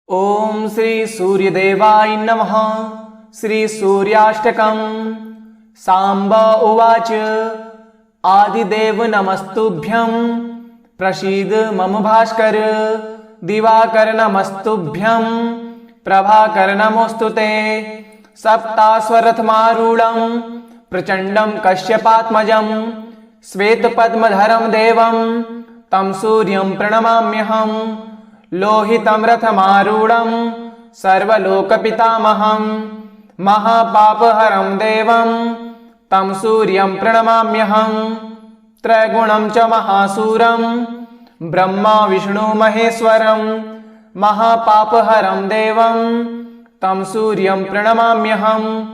ओम श्री सूर्यदेवाय नमः। श्री सूर्याष्टकम्। सांब उवाच आदिदेव नमस्तुभ्यं प्रसीद मम भास्कर। दिवाकर नमस्तुभ्यं प्रभाकर नमोस्तुते। सप्तास्वरथमारूढं प्रचंडं कश्यपात्मजं श्वेतपद्मधरं देवं तं सूर्यं प्रणमाम्यहम्। लोहितं रथमारूढं सर्वलोकपितामहं महापापहरं देवं तं सूर्यं प्रणमाम्यहम्। त्रैगुणं च महासूरं ब्रह्मा विष्णु महेश्वरं महापापहरं देवं तं सूर्यं प्रणमाम्यहम्।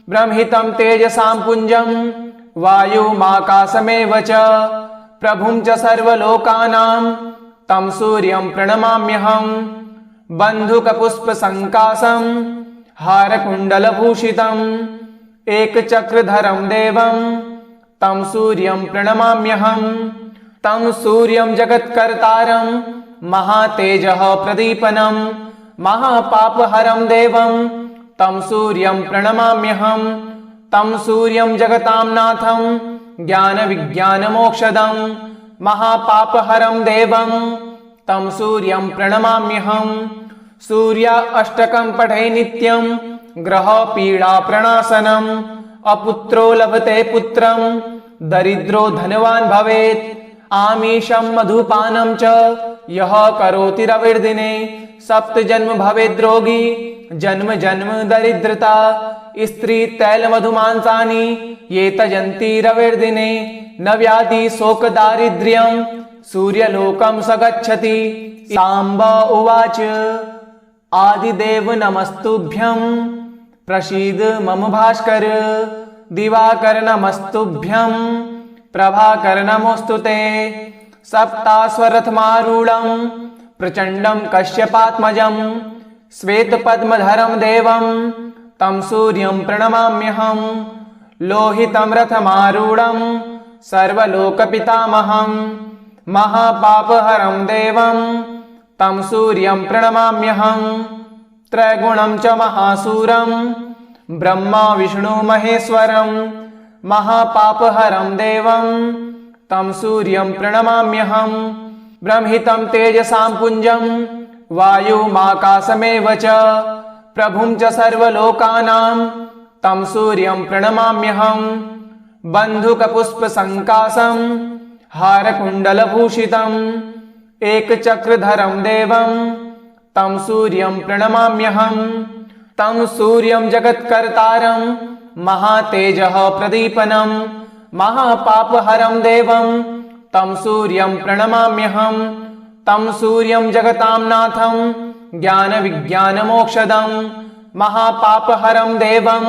ब्रह्मितं तेजसां पुञ्जं वायुमाकाशमेव च प्रभुं च सर्वलोकानां तं सूर्यं प्रणमाम्यहम्। बन्धुकपुष्पसङ्काशं हारकुण्डलभूषितम् एकचक्रधरं देवं तं सूर्यं प्रणमाम्यहम्। तं सूर्यं जगत्कर्तारं महातेजः प्रदीपनं महापापहरं देवं तं सूर्यं प्रणमाम्यहम्। तं सूर्यं जगतां नाथं ज्ञानविज्ञानमोक्षदं महापापहरं देवं तं सूर्यं प्रणमाम्यहम्। सूर्या अष्टकं पठे नित्यं ग्रहपीडाप्रणाशनम्। अपुत्रो लभते पुत्रं दरिद्रो धनवान् भवेत्। आमिषं मधुपानं च यः करोति रविर्दिने सप्तजन्म भवेद्रोगी जन्म जन्म दरिद्रता। स्त्री तैलमधुमांसानि ये तजन्ति रविर्दिने न व्याधि शोक दारिद्र्यं सूर्यलोकं स गच्छति। सांब उवाच आदिदेव नमस्तुभ्यं प्रसीद मम भास्कर। दिवाकर नमस्तुभ्यं प्रभाकर नमोस्तुते। सप्तास्वरथमारूढं प्रचंडं कश्यपात्मजं श्वेतपद्मधरं देवं तं सूर्यं प्रणमाम्यहम्। लोहितं रथमारूढं सर्वलोकपितामहं महापापहरं देवं तं सूर्यं प्रणमाम्यहम्। त्रैगुणं च महासूरं ब्रह्मा विष्णु महेश्वरं महापापहरं देवं तं सूर्यं प्रणमाम्यहम्। ब्रह्मितं तेजसां पुञ्जं वायुमाकाशमेव च प्रभुं च सर्वलोकानां तं सूर्यं प्रणमाम्यहम्। बन्धुकपुष्पसङ्काशं हारकुण्डलभूषितम् एकचक्रधरं देवं तं सूर्यं प्रणमाम्यहम्। तं सूर्यं जगत्कर्तारं महातेजः प्रदीपनं महापापहरं देवं तं सूर्यं प्रणमाम्यहम्। तं सूर्यं जगतां नाथं ज्ञानविज्ञानमोक्षदं महापापहरं देवं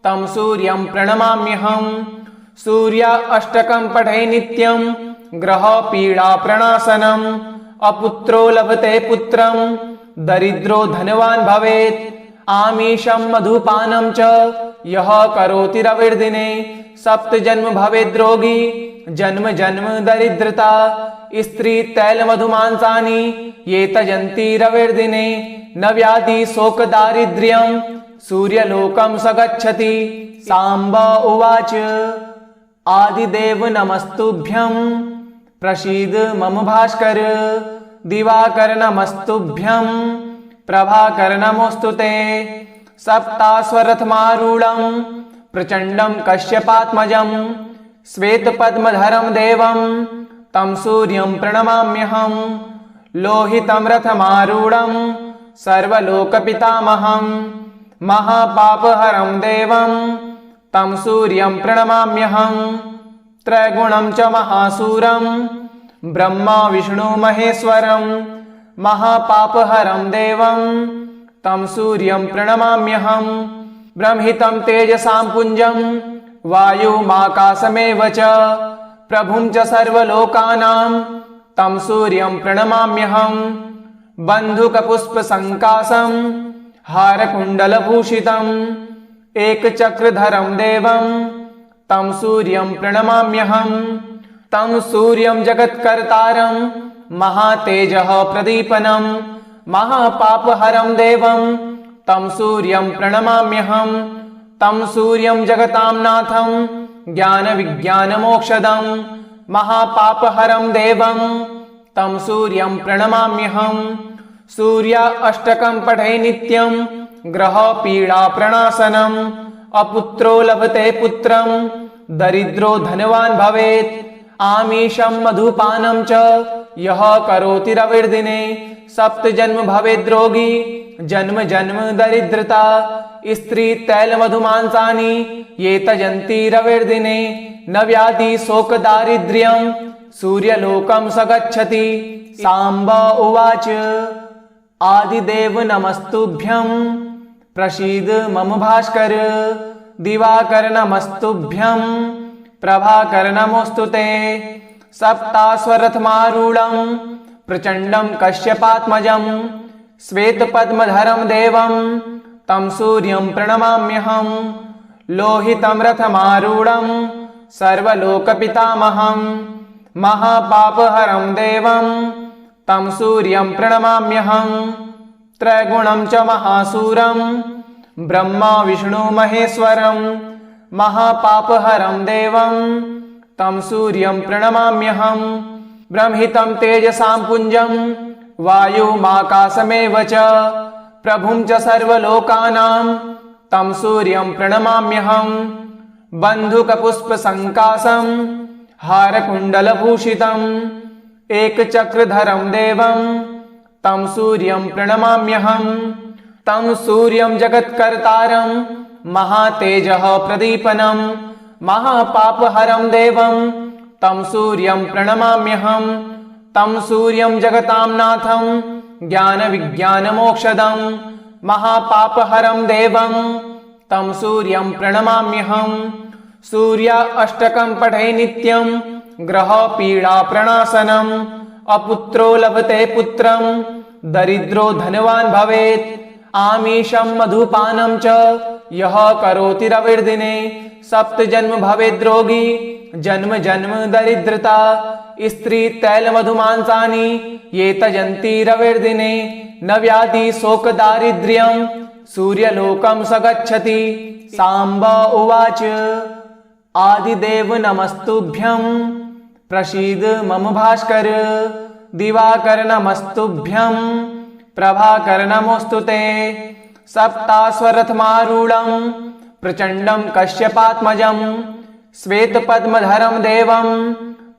तं सूर्यं प्रणमाम्यहम्। सूर्या अष्टकं पठे नित्यं ग्रहपीडाप्रणाशनम्। अपुत्रो लभते पुत्रं दरिद्रो धनवान् भवेत्। आमिषं मधुपानं च यः करोति रविर्दिने सप्तजन्म भवेद्रोगी जन्म जन्म दरिद्रता। स्त्री तैलमधुमांसानि ये तजन्ति रविर्दिने न व्याधि शोक दारिद्र्यं सूर्यलोकं स गच्छति। सांब उवाच आदिदेव नमस्तुभ्यं प्रसीद मम भास्कर। दिवाकर नमस्तुभ्यं प्रभाकर नमोस्तुते। सप्तास्वरथमारूढं प्रचंडं कश्यपात्मजं श्वेतपद्मधरं देवं तं सूर्यं प्रणमाम्यहम्। लोहितं रथमारूढं सर्वलोकपितामहं महापापहरं देवं तं सूर्यं प्रणमाम्यहम्। त्रैगुणं च महासूरं ब्रह्मा विष्णु महेश्वरं महापापहरं देवं तं सूर्यं प्रणमाम्यहम्। ब्रह्मितं तेजसां पुञ्जं वायुमाकाशमेव च प्रभुं च सर्वलोकानां तं सूर्यं प्रणमाम्यहम्। बन्धुकपुष्पसङ्काशं हारकुण्डलभूषितम् एकचक्रधरं देवं तं सूर्यं प्रणमाम्यहम्। तं सूर्यं जगत्कर्तारं महातेजः प्रदीपनं महापापहरं देवं तं सूर्यं प्रणमाम्यहं। तं सूर्यं जगतां नाथं ज्ञानविज्ञानमोक्षदं महापापहरं देवं तं सूर्यं प्रणमाम्यहं। सूर्य अष्टकं पठे नित्यं ग्रहपीडाप्रणाशनम्। अपुत्रो लभते पुत्रं दरिद्रो धनवान् भवेत्। आमिषं मधुपानं च यः करोति रविर्दिने सप्तजन्म भवेद्रोगी जन्म जन्म दरिद्रता। स्त्री तैल मधुमांसानि ये तजन्ति रविर्दिने न व्याधि शोक दारिद्र्यं सूर्यलोकं स गच्छति। सांब उवाच आदिदेव नमस्तुभ्यं प्रसीद मम भास्कर। दिवाकर नमस्तुभ्यं प्रभाकर नमोस्तुते। सप्तास्वरथमारूढं प्रचंडं कश्यपात्मजं श्वेतपद्मधरं देवं तं सूर्यं प्रणमाम्यहं। लोहितं रथमारूढं सर्वलोकपितामहं महापापहरं देवं तं सूर्यं प्रणमाम्यहं। त्रैगुणं च महासूरं ब्रह्मा विष्णु महेश्वरं महापापहरं देवं तं सूर्यं प्रणमाम्यहं। ब्रह्मितं तेजसां पुञ्जं वायुमाकाशमेव च प्रभुं च सर्वलोकानां तं सूर्यं प्रणमाम्यहं। बन्धुकपुष्पसङ्काशं हारकुण्डलभूषितम् एकचक्रधरं देवं तं सूर्यं प्रणमाम्यहं। तं सूर्यं जगत्कर्तारं महातेजः प्रदीपनं महापापहरं देवं तं सूर्यं प्रणमाम्यहं। तं सूर्यं जगतां नाथं ज्ञानविज्ञानमोक्षदं महापापहरं देवं तं सूर्यं प्रणमाम्यहं। सूर्य अष्टकं पठे नित्यं ग्रहपीडाप्रणाशनम्। अपुत्रो लभते पुत्रं दरिद्रो धनवान् भवेत्। आमिषं मधुपानं च यः करोति रविर्दिने सप्तजन्म भवेद्रोगी जन्म जन्म दरिद्रता। स्त्री तैल मधुमांसानि ये तजन्ति रविर्दिने न व्याधि शोक दारिद्र्यं सूर्यलोकं स गच्छति। सांब उवाच आदिदेव नमस्तुभ्यं प्रसीद मम भास्कर। दिवाकर नमस्तुभ्यं प्रभाकर नमोस्तुते। सप्तास्वरथमारूढं प्रचंडं कश्यपात्मजं श्वेतपद्मधरं देवं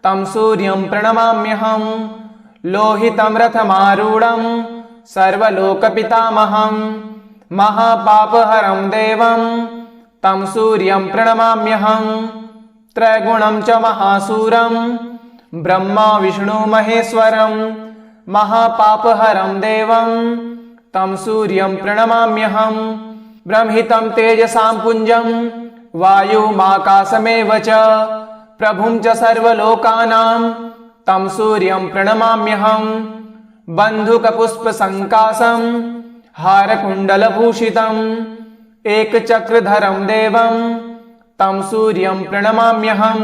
तं सूर्यं प्रणमाम्यहं। लोहितं रथमारूढं सर्वलोकपितामहं महापापहरं देवं तं सूर्यं प्रणमाम्यहं। त्रैगुणं च महासूरं ब्रह्मा विष्णु महेश्वरं महापापहरं देवं तं सूर्यं प्रणमाम्यहं। ब्रह्मितं तेजसां पुञ्जं वायुमाकाशमेव च प्रभुं च सर्वलोकानां तं सूर्यं प्रणमाम्यहं। बन्धुकपुष्पसङ्काशं हारकुण्डलभूषितम् एकचक्रधरं देवं तं सूर्यं प्रणमाम्यहं।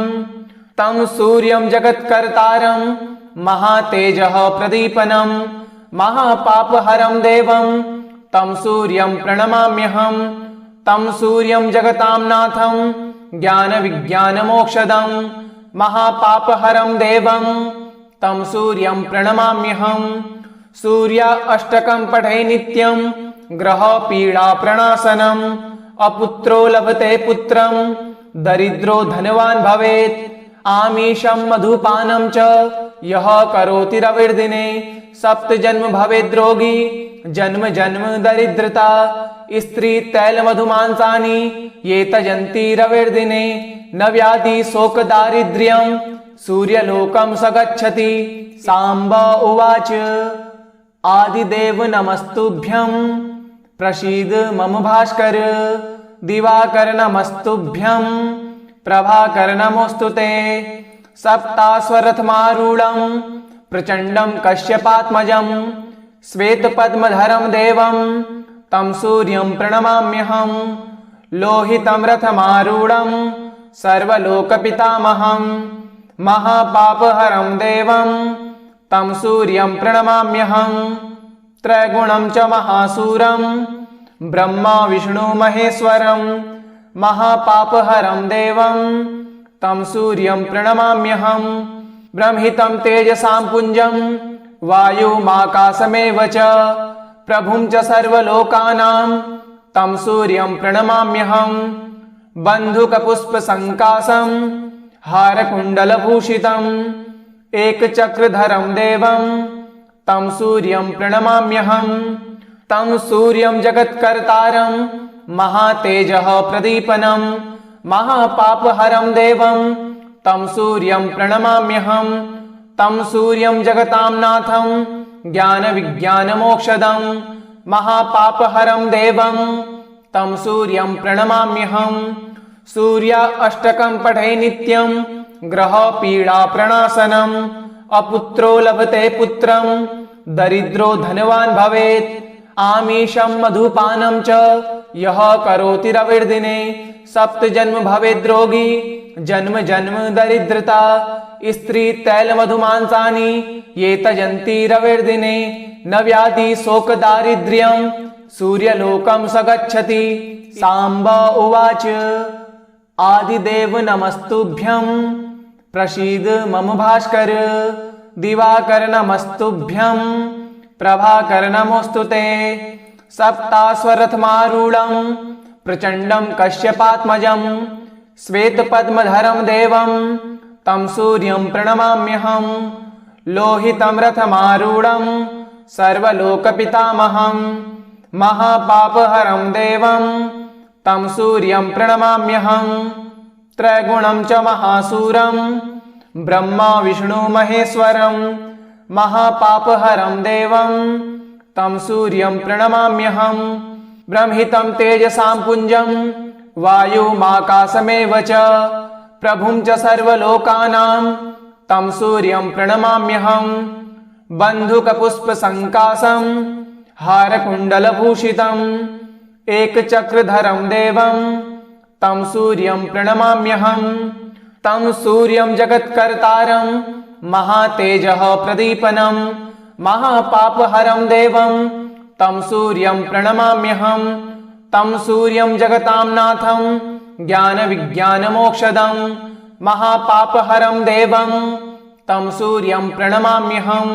तं सूर्यं जगत्कर्तारं महातेजः प्रदीपनं महापापहरं देवं तं सूर्यं प्रणमाम्यहं। तं सूर्यं जगतां नाथं ज्ञानविज्ञानमोक्षदं महापापहरं देवं तं सूर्यं प्रणमाम्यहं। सूर्य अष्टकं पठे नित्यं ग्रहपीडाप्रणाशनम्। अपुत्रो लभते पुत्रं दरिद्रो धनवान् भवेत्। आमिषं मधुपानं च यः करोति रविर्दिने सप्तजन्म भवेद्रोगी जन्म जन्म दरिद्रता। स्त्री तैल मधुमांसानि ये तजन्ति रविर्दिने न व्याधि शोक दारिद्र्यं सूर्यलोकं स गच्छति। सांब उवाच आदिदेव नमस्तुभ्यं प्रसीद मम भास्कर। दिवाकर नमस्तुभ्यं प्रभाकर नमोस्तुते। सप्तास्वरथमारूढं प्रचंडं कश्यपात्मजं श्वेतपद्मधरं देवं तं सूर्यं प्रणमाम्यहं। लोहितं रथमारूढं सर्वलोकपितामहं महापापहरं देवं तं सूर्यं प्रणमाम्यहं। त्रैगुणं च महासूरं ब्रह्मा विष्णु महेश्वरं महापापहरं देवं तं सूर्यं प्रणमाम्यहम्। ब्रह्मितं तेजसां पुञ्जं वायुमाकाशमेव च प्रभुं च सर्वलोकानां तं सूर्यं प्रणमाम्यहम्। बन्धुकपुष्पसङ्काशं हारकुण्डलभूषितम् एकचक्रधरं देवं तं सूर्यं प्रणमाम्यहम्। तं सूर्यं जगत्कर्तारं महातेजः प्रदीपनं महापापहरं देवं तं सूर्यं प्रणमाम्यहम्। तं सूर्यं जगतां नाथं ज्ञानविज्ञानमोक्षदं महापापहरं देवं तं सूर्यं प्रणमाम्यहम्। सूर्य अष्टकं पठे नित्यं ग्रहपीडाप्रणाशनम् अपुत्रो लभते पुत्रं दरिद्रो धनवान् भवेत्। आमीषं मधुपानं च यः करोति रविर्दिने सप्तजन्म भवेद्रोगी जन्म जन्म दरिद्रता। स्त्री तैलमधुमांसानि ये तजन्ति रविर्दिने न व्याधि शोकदारिद्र्यं सूर्यलोकं स गच्छति। साम्ब उवाच आदिदेव नमस्तुभ्यं प्रसीद मम भास्कर। दिवाकर नमस्तुभ्यं प्रभाकर नमोऽस्तु ते। सप्ताश्वरथमारूढं प्रचण्डं कश्यपात्मजं श्वेतपद्मधरं देवं तं सूर्यं प्रणमाम्यहम्। लोहितं रथमारूढं सर्वलोकपितामहं महापापहरं देवं तं सूर्यं प्रणमाम्यहम्। त्रैगुणं च महासूरं ब्रह्मा विष्णु महेश्वरं महापापहरं देवं तं सूर्यं प्रणमाम्यहम्। ब्रह्मितं तेजसां पुञ्जं वायुमाकाशमेव च प्रभुं च सर्वलोकानां तं सूर्यं प्रणमाम्यहम्। बन्धुकपुष्पसङ्काशं हारकुण्डलभूषितम् एकचक्रधरं देवं तं सूर्यं प्रणमाम्यहम्। तं सूर्यं जगत्कर्तारं महातेजः प्रदीपनं महापापहरं देवं तं सूर्यं प्रणमाम्यहम्। तं सूर्यं जगतां नाथं ज्ञानविज्ञानमोक्षदं महापापहरं देवं तं सूर्यं प्रणमाम्यहम्।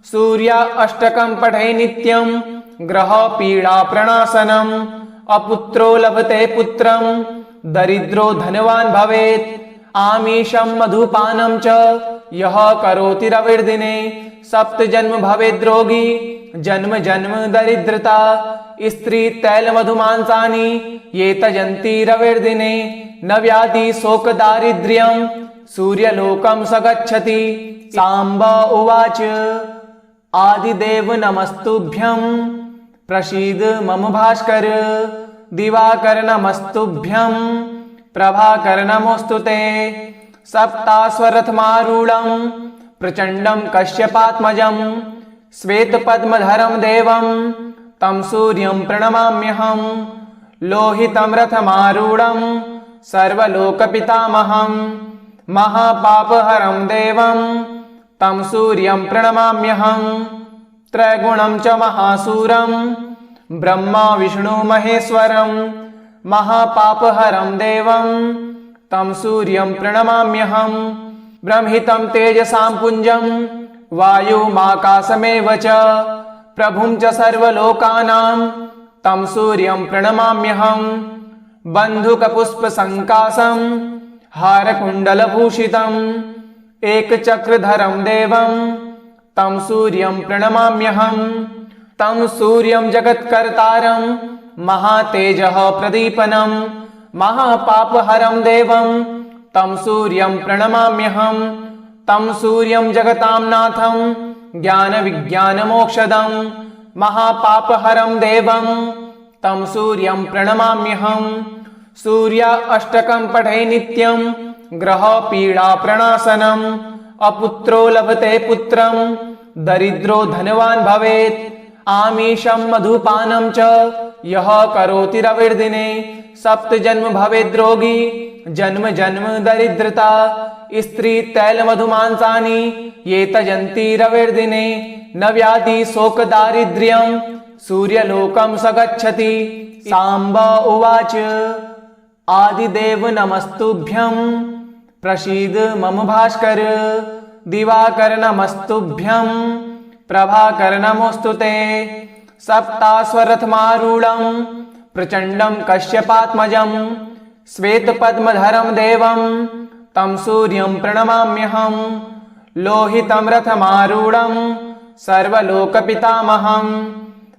सूर्य अष्टकं पठे नित्यं ग्रहपीडाप्रणाशनम् अपुत्रो लभते पुत्रं दरिद्रो धनवान् भवेत्। आमीषं मधुपानं च यः करोति रविर्दिने सप्तजन्म भवेद्रोगी जन्म जन्म दरिद्रता। स्त्री तैलमधुमांसानि ये तजन्ति रविर्दिने न व्याधि शोकदारिद्र्यं सूर्यलोकं स गच्छति। साम्ब उवाच आदिदेव नमस्तुभ्यं प्रसीद मम भास्कर। दिवाकर नमस्तुभ्यं प्रभाकर नमोऽस्तु ते। सप्ताश्वरथमारूढं प्रचण्डं कश्यपात्मजं श्वेतपद्मधरं देवं तं सूर्यं प्रणमाम्यहम्। लोहितं रथमारूढं सर्वलोकपितामहं महापापहरं देवं तं सूर्यं प्रणमाम्यहम्। त्रैगुणं च महासूरं ब्रह्मा विष्णु महेश्वरं महापापहरं देवं तं सूर्यं प्रणमाम्यहम्। ब्रह्मितं तेजसां पुञ्जं वायुमाकाशमेव च प्रभुं च सर्वलोकानां तं सूर्यं प्रणमाम्यहम्। बन्धुकपुष्पसङ्काशं हारकुण्डलभूषितम् एकचक्रधरं देवं तं सूर्यं प्रणमाम्यहम्। तं सूर्यं जगत्कर्तारं महातेजः प्रदीपनं महापापहरं देवं तं सूर्यं प्रणमाम्यहम्। तं सूर्यं जगतां नाथं ज्ञानविज्ञानमोक्षदं महापापहरं देवं तं सूर्यं प्रणमाम्यहम्। सूर्य अष्टकं पठे नित्यं ग्रहपीडाप्रणाशनम् अपुत्रो लभते पुत्रं दरिद्रो धनवान् भवेत्। आमीषं मधुपानं च यः करोति रविर्दिने सप्तजन्म भवेद्रोगी जन्म जन्म दरिद्रता। स्त्री तैलमधुमांसानि ये तजन्ति रविर्दिने न व्याधि शोक दारिद्र्यं सूर्यलोकं स गच्छति। साम्ब उवाच आदिदेव नमस्तुभ्यं प्रसीद मम भास्कर। दिवाकर नमस्तुभ्यं प्रभाकर नमोस्तुते। सप्तास्वरथमारूढं प्रचण्डं कश्यपात्मजं श्वेतपद्मधरं देवं तं सूर्यं प्रणमाम्यहम्। लोहितं रथमारूढं सर्वलोकपितामहं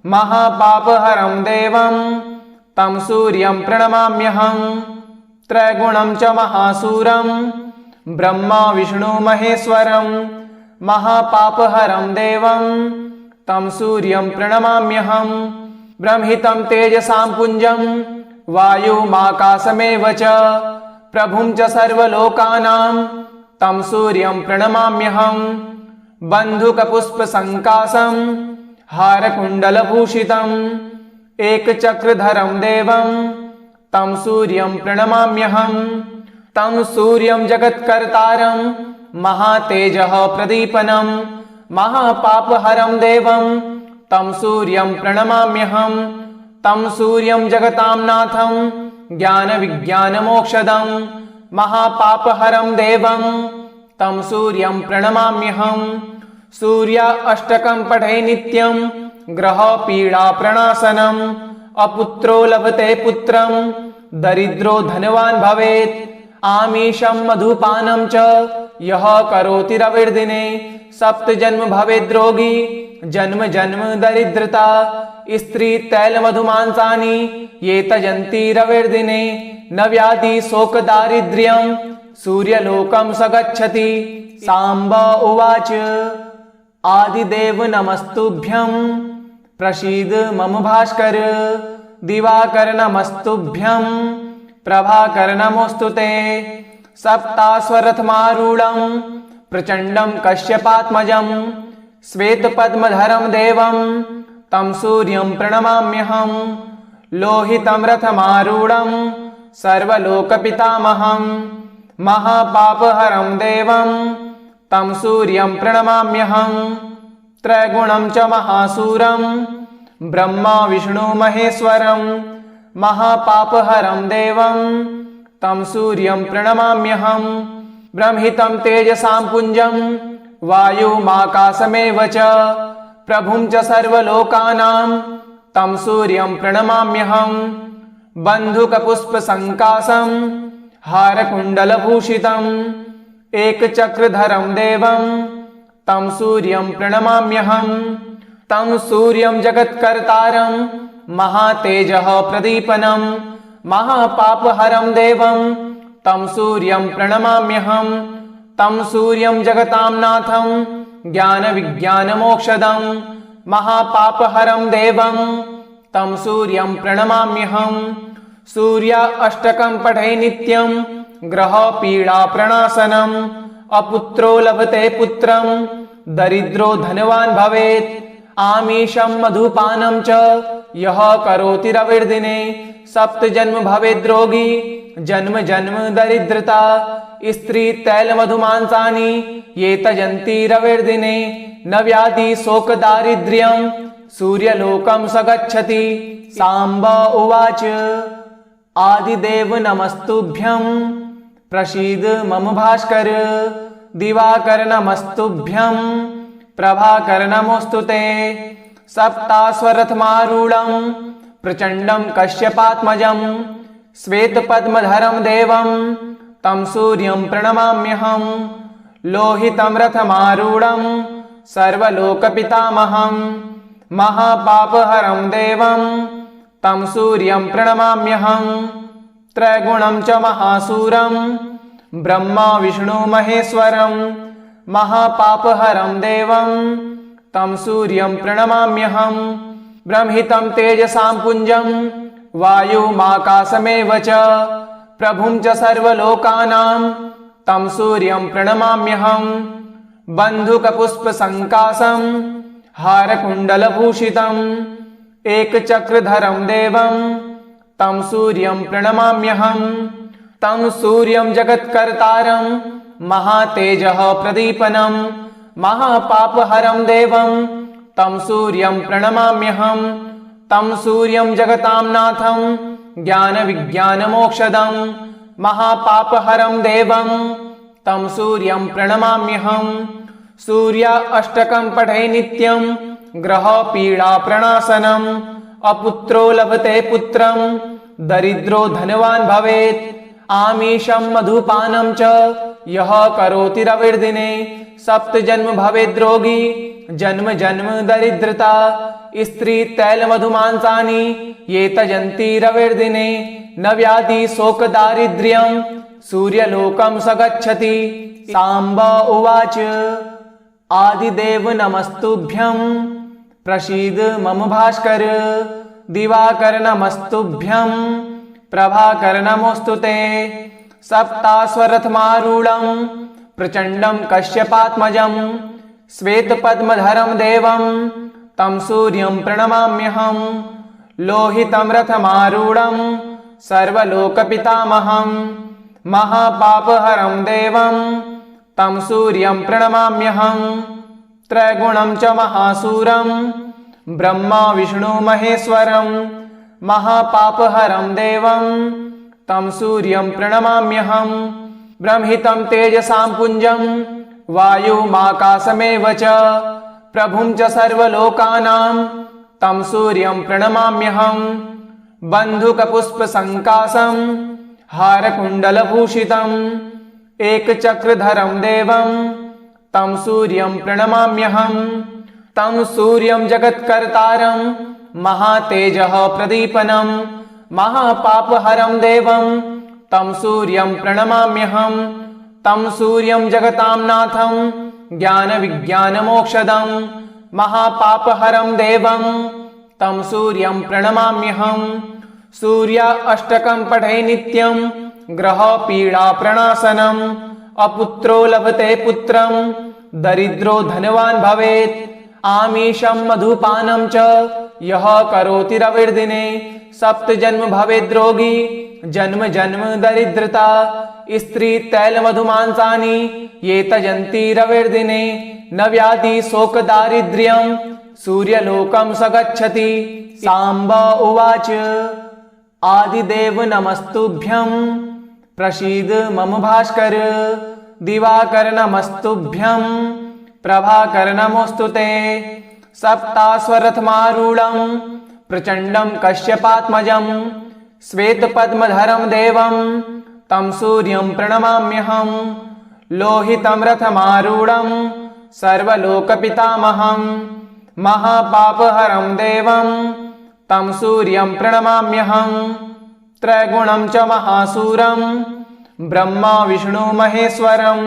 महापापहरं देवं तं सूर्यं प्रणमाम्यहम्। त्रैगुणं च महासूरं ब्रह्मा विष्णु महेश्वरं महापापहरं देवं तं सूर्यं प्रणमाम्यहम्। ब्रह्मितं तेजसां पुञ्जं वायुमाकाशमेव च प्रभुं च सर्वलोकानां तं सूर्यं प्रणमाम्यहम्। बन्धुकपुष्पसङ्काशं हारकुण्डलभूषितम् एकचक्रधरं देवं तं सूर्यं प्रणमाम्यहम्। तं सूर्यं जगत्कर्तारं महातेजः प्रदीपनं महापापहरं देवं तं सूर्यं प्रणमाम्यहम्। तं सूर्यं जगतां नाथं ज्ञानविज्ञानमोक्षदं महापापहरं देवं तं सूर्यं प्रणमाम्यहम्। सूर्य अष्टकं पठे नित्यं ग्रहपीडाप्रणाशनम्। अपुत्रो लभते पुत्रं दरिद्रो धनवान् भवेत्। आमीषं मधुपानं च यः करोति रविर्दिने सप्तजन्म भवेद्रोगी जन्म जन्म दरिद्रता। स्त्री तैलमधुमांसानि ये तजन्ति रविर्दिने न व्याधि शोक दारिद्र्यं सूर्यलोकं स गच्छति। साम्ब उवाच आदिदेव नमस्तुभ्यं प्रसीद मम भास्कर। दिवाकर नमस्तुभ्यं प्रभाकर नमोस्तुते। सप्तास्वरथमारूढं प्रचण्डं कश्यपात्मजं श्वेतपद्मधरं देवं तं सूर्यं प्रणमाम्यहम्। लोहितं रथमारूढं सर्वलोकपितामहं महापापहरं देवं तं सूर्यं प्रणमाम्यहम्। त्रैगुणं च महासूरं ब्रह्मा विष्णु महेश्वरं महापापहरं देवं तं सूर्यं प्रणमाम्यहम्। ब्रह्मितं तेजसां पुञ्जं वायुमाकाशमेव च प्रभुं च सर्वलोकानां तं सूर्यं प्रणमाम्यहम्। बन्धुकपुष्पसङ्काशं हारकुण्डलभूषितम् एकचक्रधरं देवं तं सूर्यं प्रणमाम्यहम्। तं सूर्यं जगत्कर्तारं महातेजः प्रदीपनं महापापहरं देवं तं सूर्यं प्रणमाम्यहम्। तं सूर्यं जगतां नाथं ज्ञानविज्ञानमोक्षदं महापापहरं देवं तं सूर्यं प्रणमाम्यहम्। सूर्य अष्टकं पठे नित्यं ग्रहपीडाप्रणाशनम्। अपुत्रो लभते पुत्रं दरिद्रो धनवान् भवेत्। आमीषं मधुपानं च यः करोति रविर्दिने सप्तजन्म भवेद्रोगी जन्म जन्म दरिद्रता। स्त्री तैलमधुमांसानि ये तजन्ति रविर्दिने न व्याधि शोक दारिद्र्यं सूर्यलोकं स गच्छति। साम्ब उवाच आदिदेव नमस्तुभ्यं प्रसीद मम भास्कर। दिवाकर नमस्तुभ्यं प्रभाकर नमोस्तुते। सप्तास्वरथमारूढं प्रचण्डं कश्यपात्मजं श्वेतपद्मधरं देवं तं सूर्यं प्रणमाम्यहम्। लोहितं रथमारूढं सर्वलोकपितामहं महापापहरं देवं तं सूर्यं प्रणमाम्यहम्। त्रैगुणं च महासूरं ब्रह्मा विष्णु महेश्वरं महापापहरं देवं तं सूर्यं प्रणमाम्यहम्। ब्रह्मितं तेजसां पुञ्जं वायुमाकाशमेव च प्रभुं च सर्वलोकानां तं सूर्यं प्रणमाम्यहम्। बन्धुकपुष्पसङ्काशं हारकुण्डलभूषितम् एकचक्रधरं देवं तं सूर्यं प्रणमाम्यहम्। तं सूर्यं जगत्कर्तारं महातेजः प्रदीपनं महापापहरं देवं तं सूर्यं प्रणमाम्यहं तं सूर्यं जगतां नाथं ज्ञानविज्ञानमोक्षदं महापापहरं देवं तं सूर्यं प्रणमाम्यहं सूर्य अष्टकं पठे नित्यं ग्रहपीडाप्रणाशनम् अपुत्रो लभते पुत्रं दरिद्रो धनवान् भवेत् आमीशं मधुपानं च यः करोति रविर्दिने सप्तजन्म भवेद्रोगी जन्म जन्म दरिद्रता स्त्री तैलमधुमांसानि ये तजन्ति रविर्दिने न व्याधि शोक दारिद्र्यं सूर्यलोकं स गच्छति। सांब उवाच आदिदेव नमस्तुभ्यं प्रसीद मम भास्कर दिवाकर नमस्तुभ्यं प्रभाकर नमोस्तुते सप्तास्वरथमारूढं प्रचण्डं कश्यपात्मजं श्वेतपद्मधरं देवं तं सूर्यं प्रणमाम्यहं लोहितं रथमारूढं सर्वलोकपितामहं महापापहरं देवं तं सूर्यं प्रणमाम्यहं त्रैगुणं च महासूरं ब्रह्मा विष्णु महेश्वरं महापापहरं देवं तं सूर्यं प्रणमाम्यहं ब्रह्मितं तेजसां पुञ्जं वायुमाकाशमेव च प्रभुं च सर्वलोकानां तं सूर्यं प्रणमाम्यहं बन्धुकपुष्पसङ्काशं हारकुण्डलभूषितम् एकचक्रधरं देवं तं सूर्यं प्रणमाम्यहं तं सूर्यं जगत्कर्तारं महातेजः प्रदीपनं महापापहरं देवं तं सूर्यं प्रणमाम्यहं तं सूर्यं जगतां नाथं ज्ञानविज्ञानमोक्षदं महापापहरं देवं तं सूर्यं प्रणमाम्यहं सूर्य अष्टकं पठे नित्यं ग्रहपीडाप्रणाशनम् अपुत्रो लभते पुत्रं दरिद्रो धनवान् भवेत् आमीशं मधुपानं च यः करोति रविर्दिने सप्तजन्म भवेद्रोगी जन्म जन्म दरिद्रता स्त्री तैलमधुमांसानि ये तजन्ति रविर्दिने न व्याधि शोक दारिद्र्यं सूर्यलोकं स गच्छति। सांब उवाच आदिदेव नमस्तुभ्यं प्रसीद मम भास्कर दिवाकर नमस्तुभ्यं प्रभाकर नमोस्तुते सप्तास्वरथमारूढं प्रचण्डं कश्यपात्मजं श्वेतपद्मधरं देवं तं सूर्यं प्रणमाम्यहं लोहितं रथमारूढं सर्वलोकपितामहं महापापहरं देवं तं सूर्यं प्रणमाम्यहं त्रैगुणं च महासूरं ब्रह्मा विष्णु महेश्वरं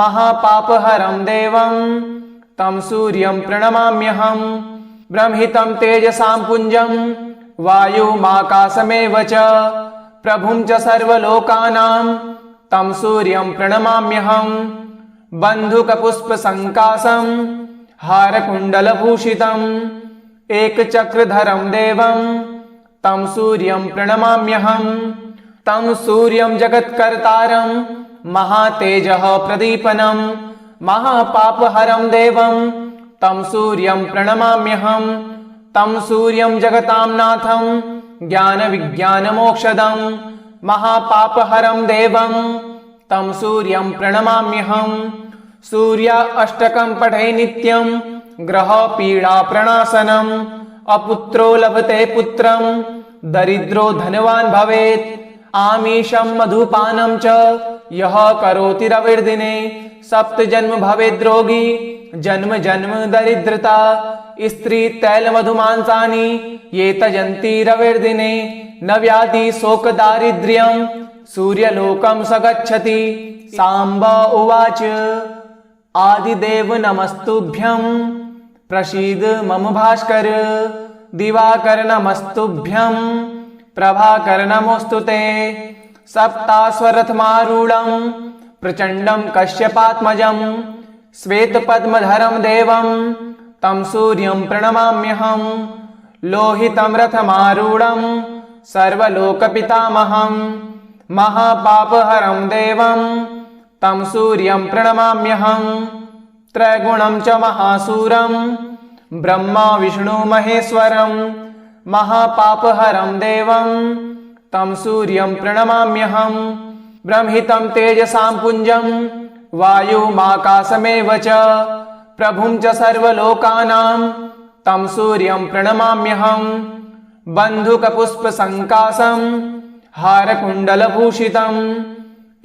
महापापहरं देवं तं सूर्यं प्रणमाम्यहं ब्रह्मितं तेजसां पुञ्जं वायुमाकाशमेव च प्रभुं च सर्वलोकानां तं सूर्यं प्रणमाम्यहं बन्धुकपुष्पसङ्काशं हारकुण्डलभूषितम् एकचक्रधरं देवं तं सूर्यं प्रणमाम्यहं तं सूर्यं जगत्कर्तारं महातेजः प्रदीपनं महापापहरं देवं तं सूर्यं प्रणमाम्यहं तं सूर्यं जगतां नाथं ज्ञानविज्ञानमोक्षदं महापापहरं देवं तं सूर्यं प्रणमाम्यहं सूर्य अष्टकं पठे नित्यं ग्रहपीडाप्रणाशनम् अपुत्रो लभते पुत्रं दरिद्रो धनवान् भवेत् आमीशं मधुपानं च यः करोति रविर्दिने सप्तजन्म भवेद्रोगी जन्म जन्म दरिद्रता स्त्री तैलमधुमांसानि ये तजन्ति रविर्दिने न व्याधि शोक दारिद्र्यं सूर्यलोकं स गच्छति। सांब उवाच आदिदेव नमस्तुभ्यं प्रसीद मम भास्कर दिवाकर नमस्तुभ्यं प्रभाकर नमोस्तुते सप्तास्वरथमारूढं प्रचण्डं कश्यपात्मजं श्वेतपद्मधरं देवं तं सूर्यं प्रणमाम्यहं लोहितं रथमारूढं सर्वलोकपितामहं महापापहरं देवं तं सूर्यं प्रणमाम्यहं त्रैगुणं च महासूरं ब्रह्मा विष्णु महेश्वरं महापापहरं देवं तं सूर्यं प्रणमाम्यहम्। ब्रह्मितं तेजसां पुञ्जं वायुमाकाशमेव च प्रभुं च सर्वलोकानां तं सूर्यं प्रणमाम्यहम्। बन्धुकपुष्पसङ्काशं हारकुण्डलभूषितम्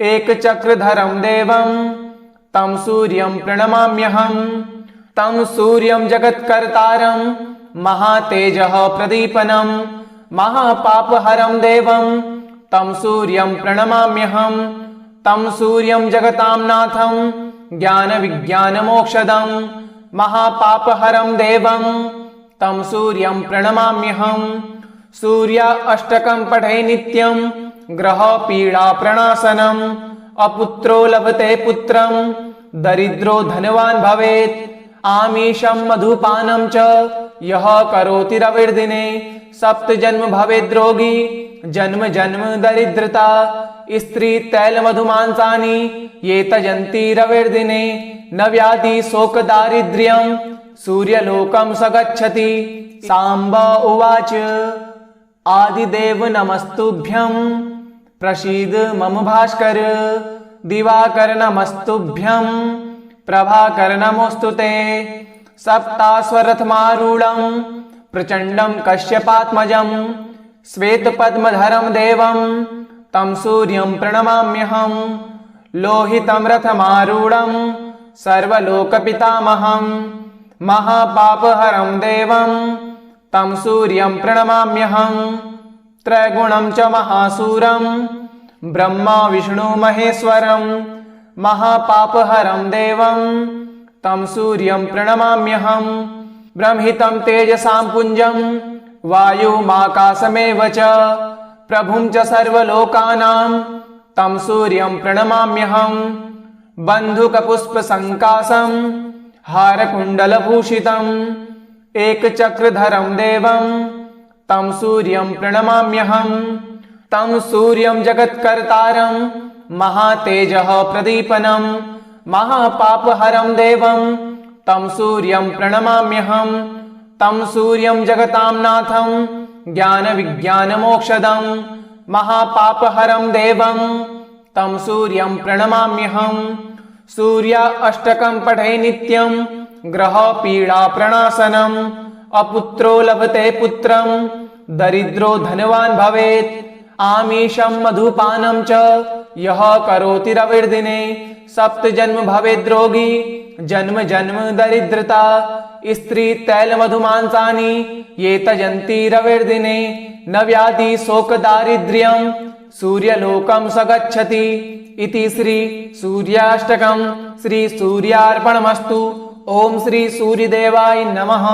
एकचक्रधरं देवं तं सूर्यं प्रणमाम्यहम्। तं सूर्यं जगत्कर्तारं महातेजः प्रदीपनं महापापहरं देवं तं सूर्यं प्रणमाम्यहम्। तं सूर्यं जगतां नाथं ज्ञानविज्ञानमोक्षदं महापापहरं देवं तं सूर्यं प्रणमाम्यहम्। सूर्य अष्टकं पठे नित्यं ग्रहपीडाप्रणाशनम्। अपुत्रो लभते पुत्रं दरिद्रो धनवान् भवेत्। आमीशं मधुपानं च यः करोति रविर्दिने सप्तजन्म भवेद्रोगी जन्म जन्म दरिद्रता। स्त्री तैलमधुमांसानि ये तजन्ति रविर्दिने न व्याधि शोक दारिद्र्यं सूर्यलोकं स गच्छति। साम्ब उवाच आदिदेव नमस्तुभ्यं प्रसीद मम भास्कर। दिवाकर नमस्तुभ्यं प्रभाकर नमोऽस्तु ते। सप्ताश्वरथमारूढं प्रचण्डं कश्यपात्मजं श्वेतपद्मधरं देवं तं सूर्यं प्रणमाम्यहम्। लोहितं रथमारूढं सर्वलोकपितामहं महापापहरं देवं तं सूर्यं प्रणमाम्यहम्। त्रैगुणं च महासूरं ब्रह्मा विष्णु महेश्वरं महापापहरं देवं तं सूर्यं प्रणमाम्यहम्। ब्रह्मितं तेजसां पुञ्जं वायुमाकाशमेव च प्रभुं च सर्वलोकानां तं सूर्यं प्रणमाम्यहम्। बन्धुकपुष्पसङ्काशं हारकुण्डलभूषितम् एकचक्रधरं देवं तं सूर्यं प्रणमाम्यहम्। तं सूर्यं जगत्कर्तारं महातेजः प्रदीपनं महापापहरं देवं तं सूर्यं प्रणमाम्यहम्। तं सूर्यं जगतां नाथं ज्ञानविज्ञानमोक्षदं महापापहरं देवं तं सूर्यं प्रणमाम्यहम्। सूर्य अष्टकं पठे नित्यं ग्रहपीडाप्रणाशनम्। अपुत्रो लभते पुत्रं दरिद्रो धनवान् भवेत्। आमीशं मधुपानं च यः करोति रविर्दिने सप्तजन्म भवेद्रोगी जन्म जन्म दरिद्रता। स्त्री तैलमधुमांसानि ये तजन्ति रविर्दिने न व्याधि शोक दारिद्र्यं सूर्यलोकं स गच्छति। इति श्री सूर्याष्टकं श्री सूर्यार्पणमस्तु। ओम श्री सूर्यदेवाय नमः।